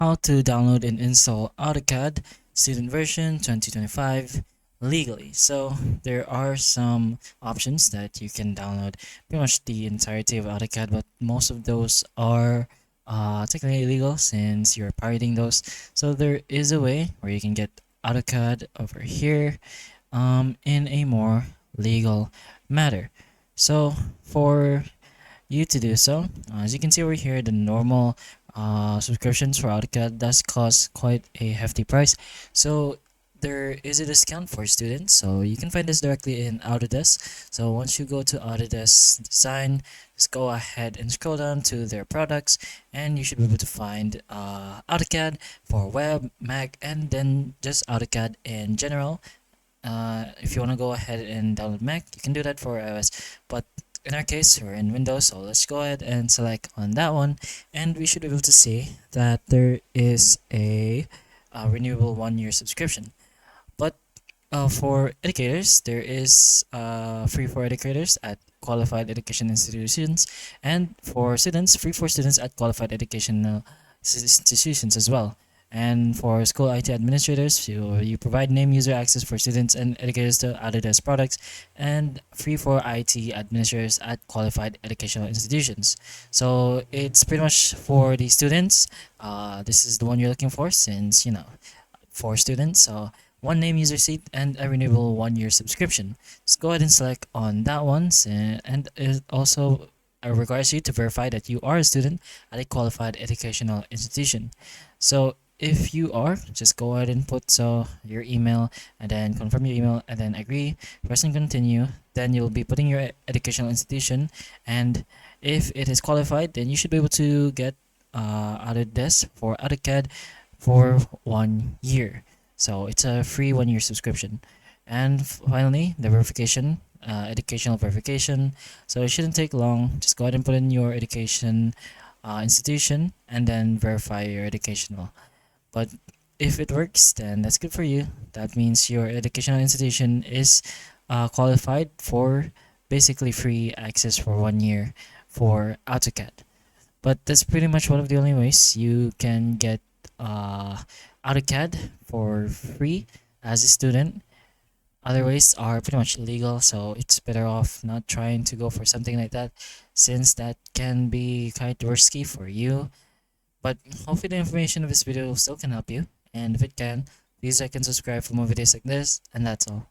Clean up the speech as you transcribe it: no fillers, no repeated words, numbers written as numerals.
How to download and install AutoCAD student version 2025 legally. So there are some options that you can download pretty much the entirety of AutoCAD, but most of those are technically illegal since you're pirating those. So there is a way where you can get AutoCAD over here in a more legal matter. So for you to do so. As you can see over here, the normal subscriptions for AutoCAD does cost quite a hefty price. So there is a discount for students. So you can find this directly in Autodesk. So once you go to Autodesk Design, just go ahead and scroll down to their products, and you should be able to find AutoCAD for web, Mac, and then just AutoCAD in general. If you want to go ahead and download Mac, you can do that for iOS, but in our case, we're in Windows, so let's go ahead and select on that one, and we should be able to see that there is a renewable 1 year subscription. But for educators, there is free for educators at qualified education institutions, and for students, free for students at qualified educational institutions as well. And for school IT administrators, you provide name user access for students and educators to Autodesk products, and free for IT administrators at qualified educational institutions. So it's pretty much for the students. This is the one you're looking for since, for students. So one name user seat and a renewable 1 year subscription. Just go ahead and select on that one, and it also requires you to verify that you are a student at a qualified educational institution. So if you are, just go ahead and put your email, and then confirm your email, and then agree, press and continue. Then you'll be putting your educational institution, and if it is qualified, then you should be able to get Autodesk for AutoCAD for 1 year. So it's a free 1 year subscription. And finally, the verification, educational verification. So it shouldn't take long. Just go ahead and put in your education institution, and then verify your educational. But if it works, then that's good for you. That means your educational institution is qualified for basically free access for 1 year for AutoCAD. But that's pretty much one of the only ways you can get AutoCAD for free as a student. Other ways are pretty much illegal, so it's better off not trying to go for something like that, since that can be quite risky for you. But hopefully the information of this video still can help you, and if it can, please like and subscribe for more videos like this, and that's all.